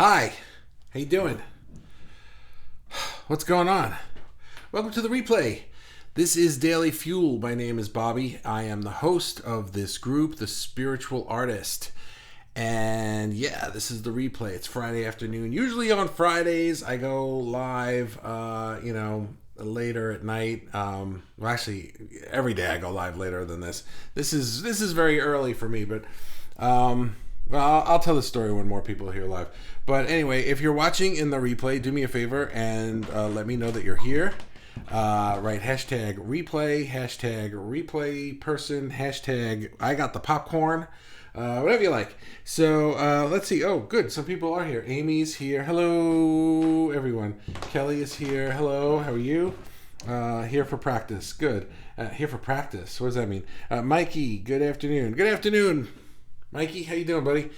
Hi, how you doing? What's going on? Welcome to the replay. This is Daily Fuel. My name is Bobby. I am the host of this group, The Spiritual Artist. And yeah, this is the replay. It's Friday afternoon. Usually on Fridays, I go live, later at night. Actually, every day I go live later than this. This is very early for me, but well, I'll tell the story when more people are here live. But anyway, if you're watching in the replay, do me a favor and let me know that you're here. Write hashtag replay person, hashtag I got the popcorn, whatever you like. So let's see. Oh, good. Some people are here. Amy's here. Hello, everyone. Kelly is here. Hello. How are you? Here for practice. Good. Here for practice. What does that mean? Mikey, good afternoon. Good afternoon. Mikey, how you doing, buddy?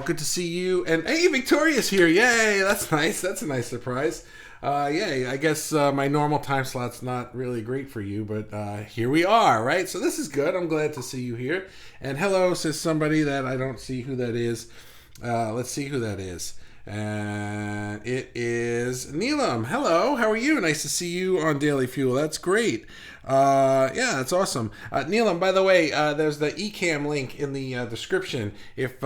Good to see you. And hey, Victoria's here. Yay, that's nice. That's a nice surprise. Yay, I guess my normal time slot's not really great for you, but here we are, right? So this is good. I'm glad to see you here. And hello, says somebody that I don't see who that is. Let's see who that is. And it is Neelam. Hello, how are you? Nice to see you on Daily Fuel. That's great. Yeah, that's awesome. Neelam, by the way, there's the Ecamm link in the description. If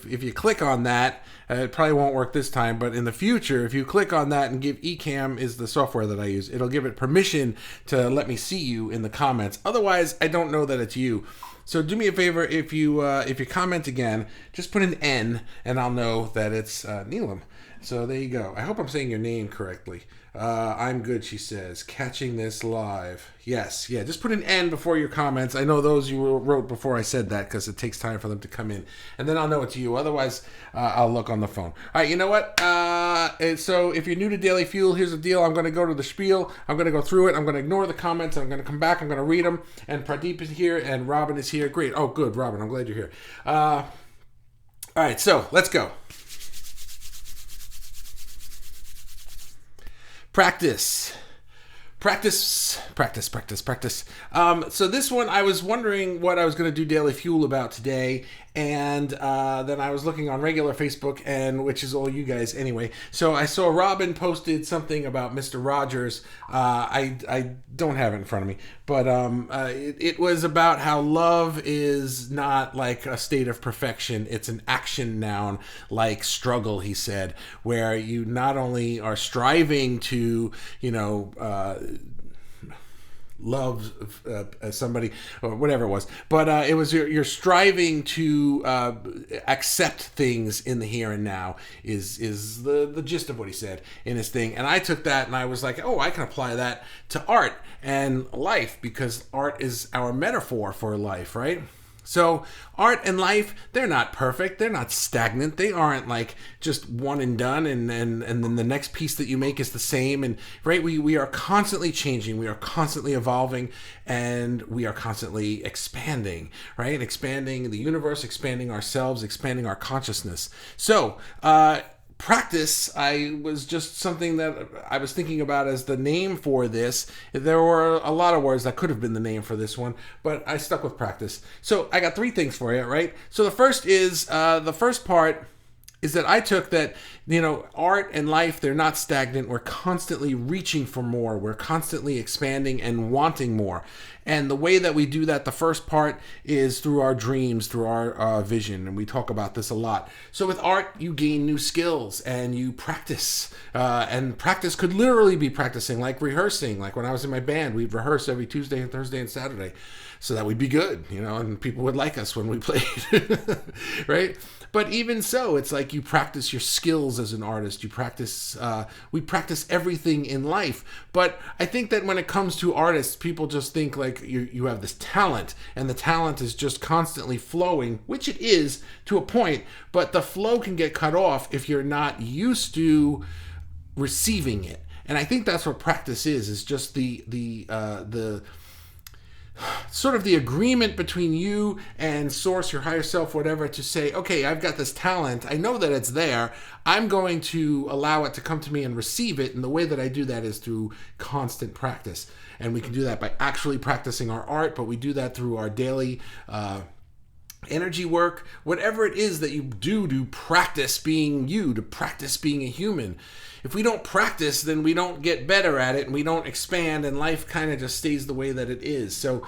you click on that, it probably won't work this time, but in the future, if you click on that and give Ecamm is the software that I use, it'll give it permission to let me see you in the comments. Otherwise, I don't know that it's you. So do me a favor, if you comment again, just put an N, and I'll know that it's Neelam. So there you go. I hope I'm saying your name correctly. I'm good, she says. Catching this live. Yes, yeah. Just put an N before your comments. I know those you wrote before I said that because it takes time for them to come in. And then I'll know it's you. Otherwise, I'll look on the phone. All right, you know what? So if you're new to Daily Fuel, here's the deal. I'm going to go to the spiel. I'm going to go through it. I'm going to ignore the comments. I'm going to come back. I'm going to read them. And Pradeep is here and Robin is here. Great. Oh, good, Robin. I'm glad you're here. All right, so let's go. Practice. So this one, I was wondering what I was going to do Daily Fuel about today, and then I was looking on regular Facebook, and which is all you guys anyway. So I saw Robin posted something about Mr. Rogers. I don't have it in front of me, but it was about how love is not like a state of perfection. It's an action noun, like struggle, he said, where you not only are striving to, love somebody or whatever it was, but it was you're striving to accept things in the here and now is the gist of what he said in his thing. And I took that and I was like, oh, I can apply that to art and life, because art is our metaphor for life, right? So art and life, they're not perfect. They're not stagnant. They aren't like just one and done and then the next piece that you make is the same. And right, we are constantly changing. We are constantly evolving, and we are constantly expanding, right? Expanding the universe, expanding ourselves, expanding our consciousness. So, practice, I was just something that I was thinking about as the name for this. There were a lot of words that could have been the name for this one, but I stuck with practice. So I got three things for you, right? So the first is, the first part is that I took that, art and life, they're not stagnant. We're constantly reaching for more. We're constantly expanding and wanting more. And the way that we do that, the first part is through our dreams, through our vision. And we talk about this a lot. So with art, you gain new skills and you practice. And practice could literally be practicing, like rehearsing. Like when I was in my band, we'd rehearse every Tuesday and Thursday and Saturday so that we'd be good, and people would like us when we played, right? But even so, it's like you practice your skills as an artist. You practice, we practice everything in life. But I think that when it comes to artists, people just think like you have this talent, and the talent is just constantly flowing, which it is to a point, but the flow can get cut off if you're not used to receiving it. And I think that's what practice is just the sort of the agreement between you and source, your higher self, whatever, to say, okay, I've got this talent. I know that it's there. I'm going to allow it to come to me and receive it. And the way that I do that is through constant practice. And we can do that by actually practicing our art, but we do that through our daily energy work, whatever it is that you do to practice being you, to practice being a human. If we don't practice, then we don't get better at it and we don't expand, and life kind of just stays the way that it is. So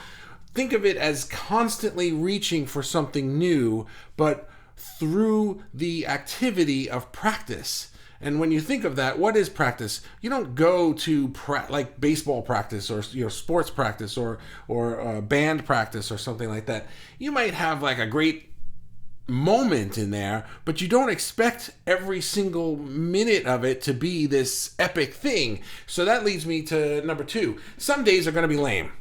think of it as constantly reaching for something new, but through the activity of practice. And when you think of that, what is practice? You don't go to like baseball practice or sports practice or band practice or something like that. You might have like a great moment in there, but you don't expect every single minute of it to be this epic thing. So that leads me to number 2. Some days are going to be lame.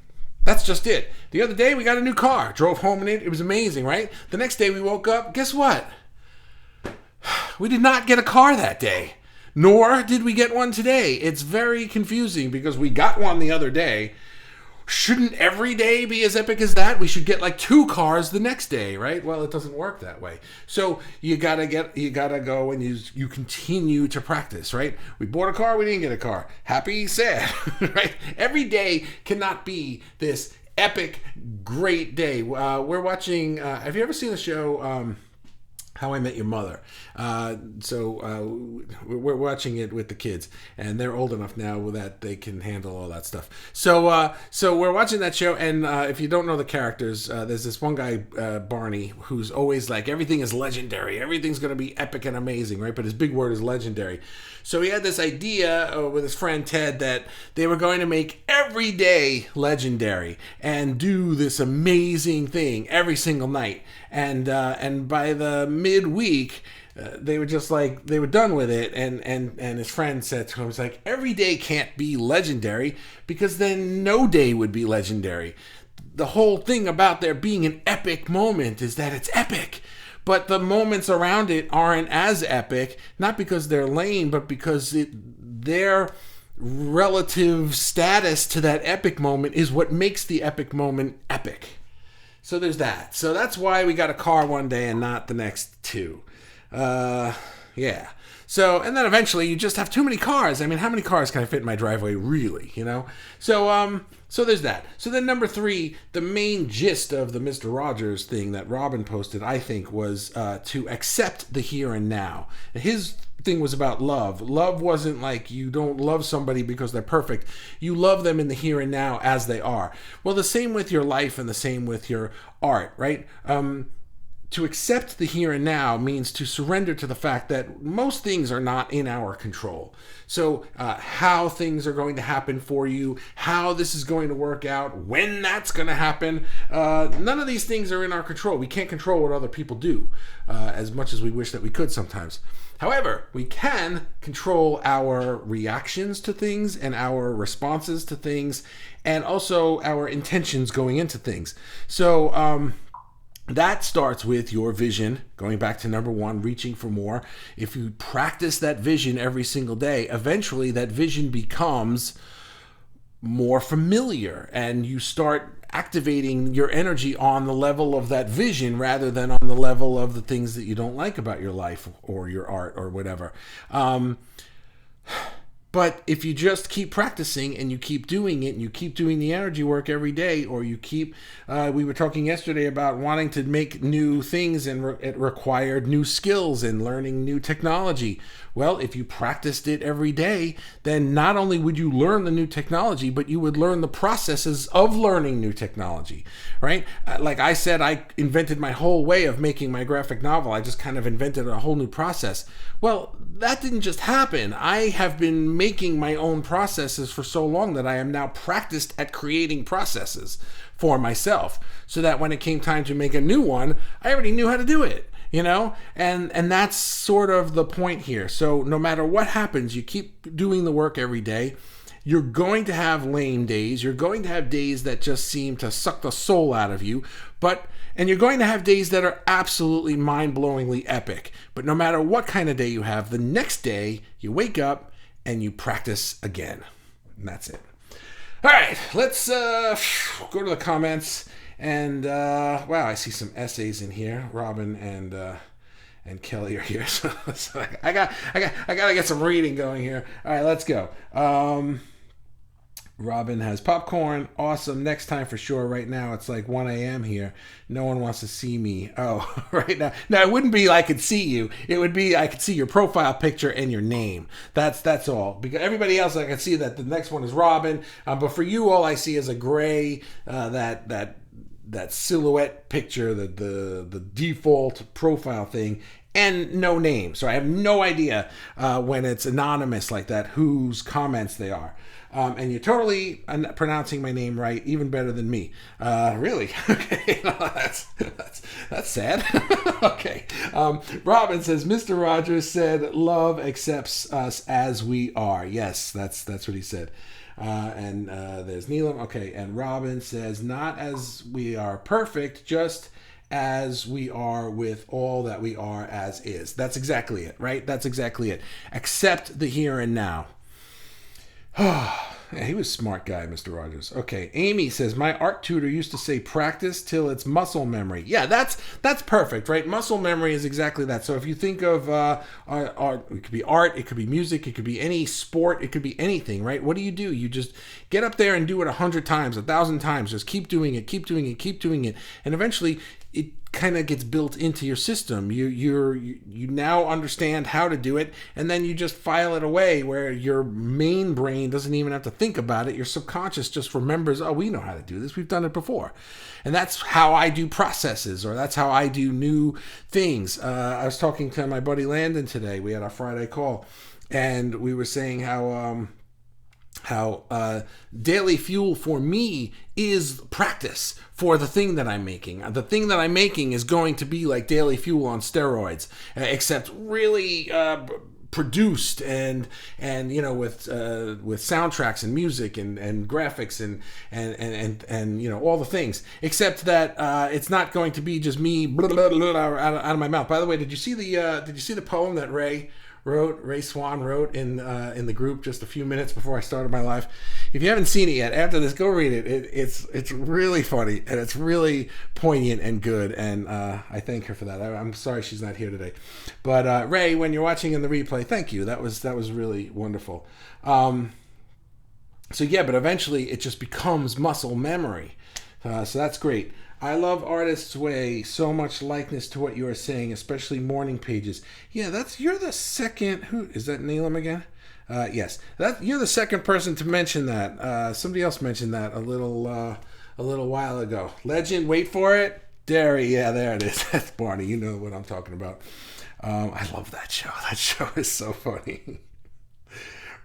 That's just it. The other day we got a new car, drove home in it. It was amazing, right? The next day we woke up. Guess what? We did not get a car that day, nor did we get one today. It's very confusing because we got one the other day. Shouldn't every day be as epic as that? We should get like 2 cars the next day, right? Well, it doesn't work that way. So you gotta go and you continue to practice, right? We bought a car, we didn't get a car. Happy, sad, right? Every day cannot be this epic, great day. We're watching. Have you ever seen the show? How I Met Your Mother. We're watching it with the kids, and they're old enough now that they can handle all that stuff. So we're watching that show, and if you don't know the characters, there's this one guy, Barney, who's always like, everything is legendary, everything's going to be epic and amazing, right? But his big word is legendary. So he had this idea with his friend Ted that they were going to make every day legendary and do this amazing thing every single night. And by the midweek, they were just like, they were done with it. And his friend said to him, it's like, every day can't be legendary because then no day would be legendary. The whole thing about there being an epic moment is that it's epic. But the moments around it aren't as epic, not because they're lame, but because their relative status to that epic moment is what makes the epic moment epic. So there's that. So that's why we got a car one day and not the next 2. Yeah. So, and then eventually you just have too many cars. I mean, how many cars can I fit in my driveway, really, you know? So there's that. So then number 3, the main gist of the Mr. Rogers thing that Robin posted, I think, was to accept the here and now. His thing was about love. Love wasn't like you don't love somebody because they're perfect. You love them in the here and now as they are. Well, the same with your life and the same with your art, right? To accept the here and now means to surrender to the fact that most things are not in our control. So how things are going to happen for you, how this is going to work out, when that's going to happen, none of these things are in our control. We can't control what other people do, as much as we wish that we could sometimes. However, we can control our reactions to things and our responses to things, and also our intentions going into things. So, that starts with your vision, going back to number 1, reaching for more. If you practice that vision every single day, eventually that vision becomes more familiar and you start activating your energy on the level of that vision rather than on the level of the things that you don't like about your life or your art or whatever. But if you just keep practicing and you keep doing it and you keep doing the energy work every day, or you keep, we were talking yesterday about wanting to make new things and it required new skills and learning new technology. Well, if you practiced it every day, then not only would you learn the new technology, but you would learn the processes of learning new technology, right? Like I said, I invented my whole way of making my graphic novel. I just kind of invented a whole new process. Well, that didn't just happen. I have been making my own processes for so long that I am now practiced at creating processes for myself, so that when it came time to make a new one, I already knew how to do it. You know, and that's sort of the point here. So no matter what happens, you keep doing the work every day. You're going to have lame days. You're going to have days that just seem to suck the soul out of you. And you're going to have days that are absolutely mind-blowingly epic. But no matter what kind of day you have, the next day you wake up and you practice again. And that's it. All right, let's go to the comments. And wow, I see some essays in here. Robin and Kelly are here, so I gotta get some reading going here. All right, let's go. Robin has popcorn. Awesome. Next time for sure. Right now it's like 1 a.m. here. No one wants to see me. Oh, right now. Now it wouldn't be I could see you. It would be I could see your profile picture and your name. That's all. Because everybody else I can see that the next one is Robin. But for you, all I see is a gray that silhouette picture, the default profile thing, and no name. So I have no idea when it's anonymous like that whose comments they are. And you're totally pronouncing my name right, even better than me. Really? Okay, that's sad. Okay. Robin says, Mr. Rogers said, "Love accepts us as we are." Yes, that's what he said. And there's Neelam. Okay, and Robin says, "Not as we are perfect, just as we are with all that we are as is." That's exactly it, right? That's exactly it. Accept the here and now. Yeah, he was a smart guy, Mr. Rogers. Okay, Amy says, my art tutor used to say practice till it's muscle memory. Yeah, that's perfect, right? Muscle memory is exactly that. So if you think of art, it could be art, it could be music, it could be any sport, it could be anything, right? What do? You just get up there and do it 100 times, 1,000 times. Just keep doing it, keep doing it, keep doing it. And eventually it kind of gets built into your system. You now understand how to do it, and then you just file it away where your main brain doesn't even have to think about it. Your subconscious just remembers, oh, we know how to do this. We've done it before. And that's how I do processes, or that's how I do new things. I was talking to my buddy Landon today. We had our Friday call, and we were saying how daily fuel for me is practice for the thing that I'm making. The thing that I'm making is going to be like daily fuel on steroids, except really produced and with soundtracks and music and graphics and all the things, except that it's not going to be just me blah, blah, blah, out of my mouth. By the way, did you see the poem that Ray Swan wrote in the group just a few minutes before I started my live? If you haven't seen it yet, after this, go read it. It's really funny, and it's really poignant and good, and I thank her for that. I'm sorry she's not here today, but Ray, when you're watching in the replay, thank you. That was really wonderful. So yeah, but eventually it just becomes muscle memory. So that's great. I love Artist's Way. So much likeness to what you are saying, especially morning pages. Yeah, you're the second. Who is that? Neelam again? Yes, you're the second person to mention that. Somebody else mentioned that a little while ago. Legend, wait for it. Derry, yeah, there it is. That's Barney. You know what I'm talking about. I love that show. That show is so funny.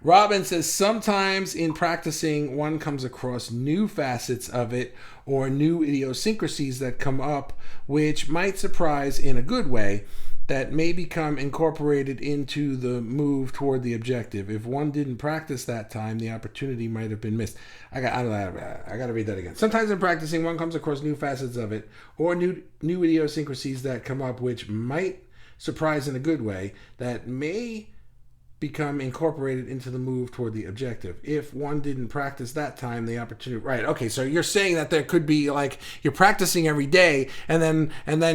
Robin says, sometimes in practicing, one comes across new facets of it or new idiosyncrasies that come up, which might surprise in a good way, that may become incorporated into the move toward the objective. If one didn't practice that time, the opportunity might have been missed. I got to read that again. Sometimes in practicing, one comes across new facets of it or new idiosyncrasies that come up, which might surprise in a good way, that may become incorporated into the move toward the objective. If one didn't practice that time, the opportunity. Right. Okay. So you're saying that there could be like you're practicing every day, and then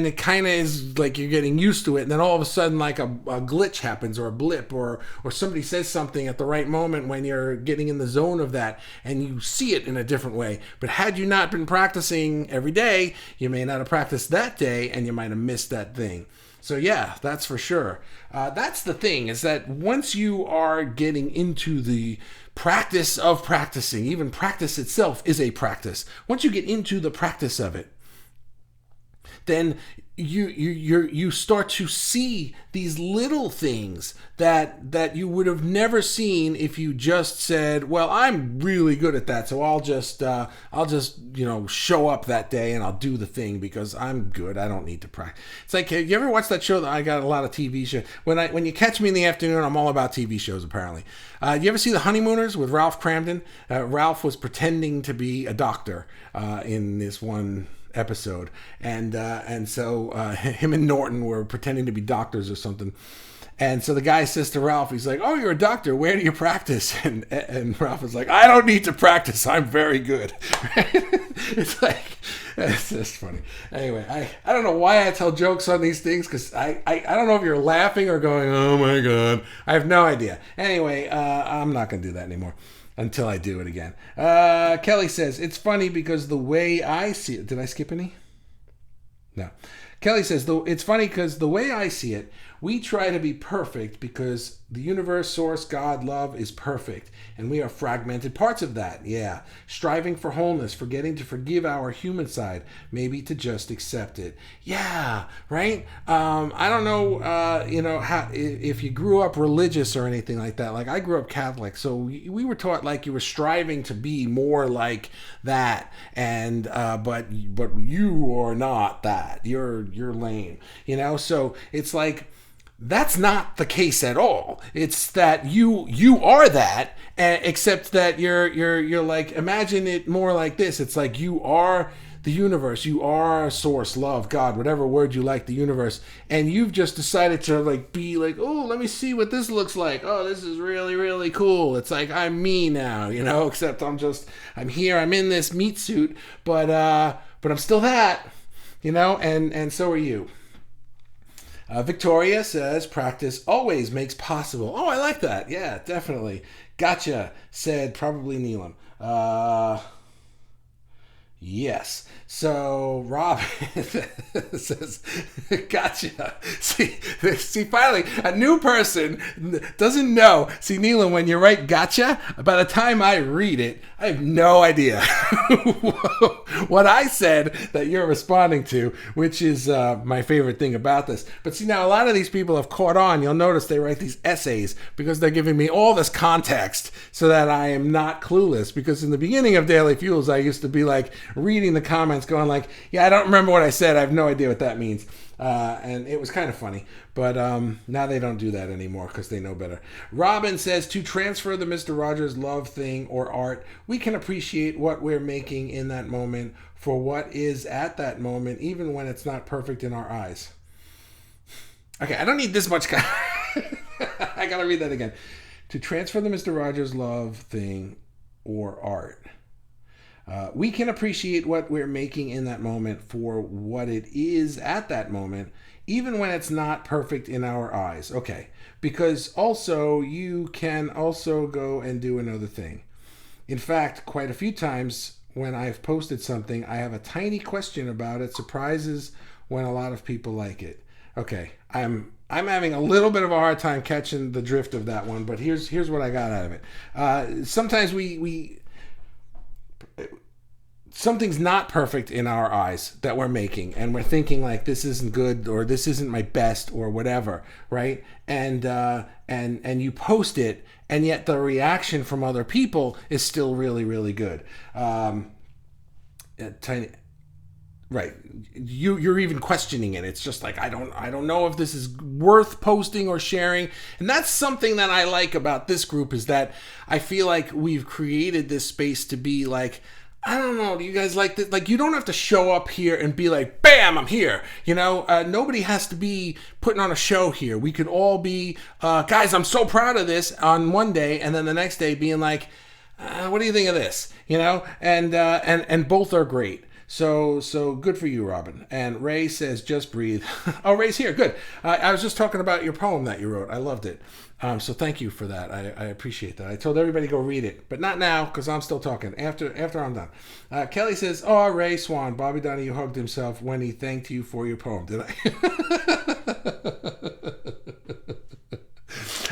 it kind of is like you're getting used to it, and then all of a sudden like a glitch happens or a blip or somebody says something at the right moment when you're getting in the zone of that, and you see it in a different way. But had you not been practicing every day, you may not have practiced that day, and you might have missed that thing. So yeah, that's for sure. That's the thing, is that once you are getting into the practice of practicing, even practice itself is a practice. Once you get into the practice of it, then you start to see these little things that you would have never seen if you just said, well, I'm really good at that, so I'll just show up that day and I'll do the thing because I'm good. I don't need to practice. It's like, you ever watch that show? That I got a lot of TV shows. When you catch me in the afternoon, I'm all about TV shows apparently. You ever see The Honeymooners with Ralph Cramden? Ralph was pretending to be a doctor in this one episode, and so him and Norton were pretending to be doctors or something, and so the guy says to Ralph, he's like, "Oh, you're a doctor, where do you practice?" And Ralph is like, "I don't need to practice, I'm very good." It's like, it's just funny. Anyway, I don't know why I tell jokes on these things, because I don't know if you're laughing or going, "Oh my god," I have no idea. Anyway, I'm not gonna do that anymore. until I do it again. Kelly says, it's funny because the way I see it... Did I skip any? No. Kelly says, it's funny because the way I see it, we try to be perfect because the universe, source, God, love is perfect. And we are fragmented parts of that. Yeah. Striving for wholeness, forgetting to forgive our human side, maybe to just accept it. Yeah. Right? I don't know, how, if you grew up religious or anything like that. Like I grew up Catholic. So we were taught like you were striving to be more like that. And, but you are not that. You're lame, So it's like, that's not the case at all. It's that you are that, except that you're like, imagine it more like this. It's like you are the universe, you are source, love, God, whatever word you like, the universe, and you've just decided to like be like, oh, let me see what this looks like. Oh, this is really, really cool. It's like I'm me now, except I'm here, I'm in this meat suit, but I'm still that, and so are you. Victoria says, practice always makes possible. Oh, I like that. Yeah, definitely. Gotcha, said probably Neelam. Yes. So Rob says, gotcha. See, finally, a new person doesn't know. See, Neelam, when you write gotcha, by the time I read it, I have no idea what I said that you're responding to, which is my favorite thing about this. But see, now a lot of these people have caught on. You'll notice they write these essays because they're giving me all this context so that I am not clueless. Because in the beginning of Daily Fuels, I used to be like reading the comments going like, yeah, I don't remember what I said. I have no idea what that means. And it was kind of funny. But now they don't do that anymore because they know better. Robin says, to transfer the Mr. Rogers love thing or art, we can appreciate what we're making in that moment for what is at that moment, even when it's not perfect in our eyes. Okay, I don't need this much. I got to read that again. To transfer the Mr. Rogers love thing or art. We can appreciate what we're making in that moment for what it is at that moment, even when it's not perfect in our eyes. Okay, because also you can also go and do another thing. In fact, quite a few times when I've posted something, I have a tiny question about it. Surprises when a lot of people like it. Okay, I'm having a little bit of a hard time catching the drift of that one, but here's what I got out of it. Sometimes something's not perfect in our eyes that we're making, and we're thinking like this isn't good or this isn't my best or whatever, right? And you post it, and yet the reaction from other people is still really, really good. Right, you're even questioning it. It's just like I don't know if this is worth posting or sharing, and that's something that I like about this group is that I feel like we've created this space to be like, I don't know, do you guys like this? Like, you don't have to show up here and be like, bam, I'm here. Nobody has to be putting on a show here. We could all be, guys, I'm so proud of this on one day, and then the next day being like, what do you think of this? And both are great. So good for you, Robin. And Ray says, just breathe. Oh, Ray's here. Good. I was just talking about your poem that you wrote. I loved it. So thank you for that. I appreciate that. I told everybody to go read it, but not now because I'm still talking. After I'm done. Kelly says, oh, Ray Swan. Bobby Donahue hugged himself when he thanked you for your poem. Did I?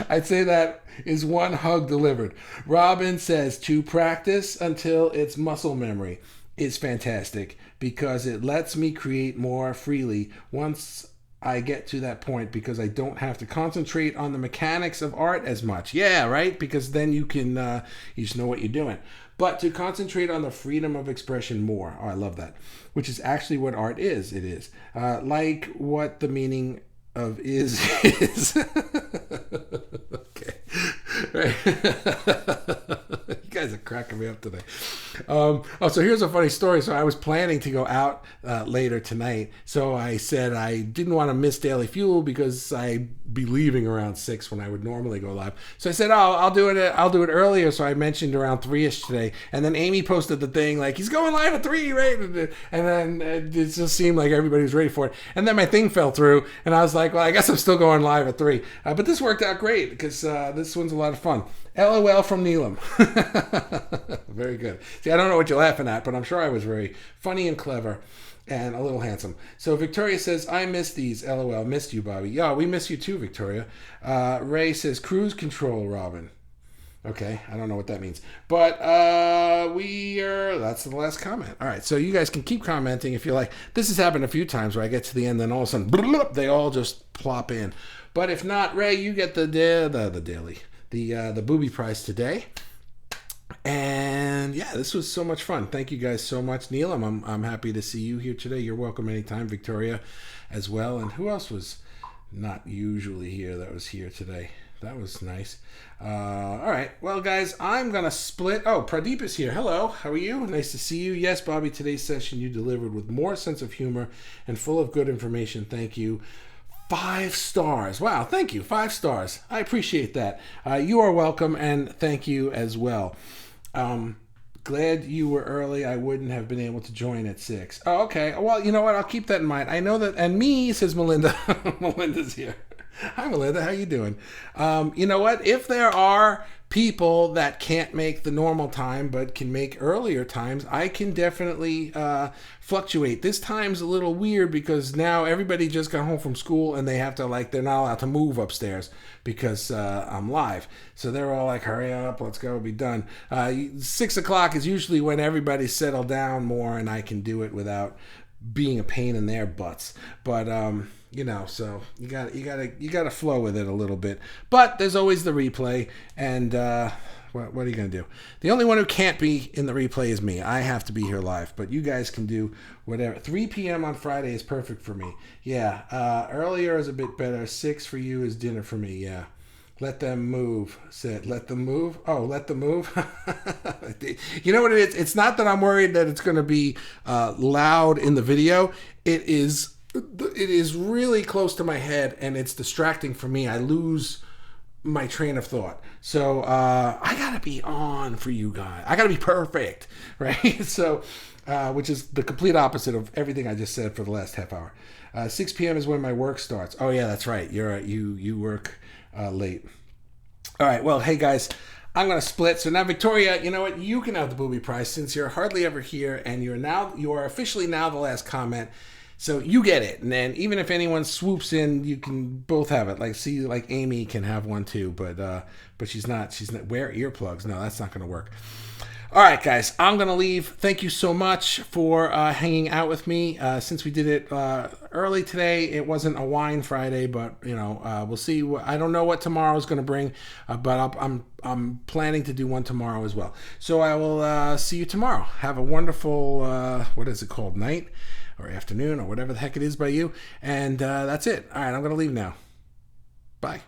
I'd say that is one hug delivered. Robin says, to practice until it's muscle memory is fantastic because it lets me create more freely once I get to that point because I don't have to concentrate on the mechanics of art as much. Yeah, right? Because then you can, you just know what you're doing. But to concentrate on the freedom of expression more. Oh, I love that. Which is actually what art is. It is. Like what the meaning of is. Okay. Right. You guys are cracking me up today. So here's a funny story. So I was planning to go out later tonight. So I said I didn't want to miss Daily Fuel because I'd be leaving around 6 when I would normally go live. So I said, I'll do it earlier. So I mentioned around 3-ish today. And then Amy posted the thing like, he's going live at 3, right? And then it just seemed like everybody was ready for it. And then my thing fell through. And I was like, well, I guess I'm still going live at 3. But this worked out great because this one's a lot of fun. LOL from Neelam. Very good. See, I don't know what you're laughing at, but I'm sure I was very funny and clever and a little handsome. So Victoria says, I miss these. LOL. Missed you, Bobby. Yeah, we miss you too, Victoria. Ray says, cruise control, Robin. Okay, I don't know what that means. But that's the last comment. All right, so you guys can keep commenting if you like. This has happened a few times where I get to the end, then all of a sudden, they all just plop in. But if not, Ray, you get the daily, the booby prize today. And yeah, this was so much fun. Thank you guys so much. Neil, I'm happy to see you here today. You're welcome anytime. Victoria as well. And who else was not usually here that was here today? That was nice. All right. Well, guys, I'm going to split. Oh, Pradeep is here. Hello. How are you? Nice to see you. Yes, Bobby, today's session you delivered with more sense of humor and full of good information. Thank you. 5 stars. Wow. Thank you. 5 stars. I appreciate that. You are welcome, and thank you as well. Glad you were early. I wouldn't have been able to join at 6. Oh, okay. Well, you know what? I'll keep that in mind. I know that. And me, says Melinda. Melinda's here. Hi, Melinda. How you doing? You know what? If there are people that can't make the normal time but can make earlier times, I can definitely fluctuate. This time's a little weird because now everybody just got home from school and they have to, they're not allowed to move upstairs because I'm live. So they're all like, hurry up, let's go, be done. 6 o'clock is usually when everybody's settled down more and I can do it without being a pain in their butts. But so you gotta flow with it a little bit. But there's always the replay, and what are you gonna do? The only one who can't be in the replay is me. I have to be here live, but you guys can do whatever. 3 p.m. on Friday is perfect for me. Yeah, earlier is a bit better. 6 for you is dinner for me. Yeah. Let them move. Said, let them move. Oh, let them move. You know what it is? It's not that I'm worried that it's going to be loud in the video. It is really close to my head, and it's distracting for me. I lose my train of thought. So I got to be on for you guys. I got to be perfect, right? So, which is the complete opposite of everything I just said for the last half hour. 6 p.m. is when my work starts. Oh, yeah, that's right. You work late. All right. Well, hey guys, I'm going to split. So now, Victoria, you know what? You can have the booby prize since you're hardly ever here, and you are officially now the last comment. So you get it. And then even if anyone swoops in, you can both have it. Like Amy can have one too, but she's not. Wear earplugs. No, that's not going to work. All right, guys, I'm going to leave. Thank you so much for hanging out with me. Since we did it early today, it wasn't a wine Friday, but, we'll see. I don't know what tomorrow's going to bring, but I'm planning to do one tomorrow as well. So I will see you tomorrow. Have a wonderful, what is it called, night or afternoon or whatever the heck it is by you. And that's it. All right, I'm going to leave now. Bye.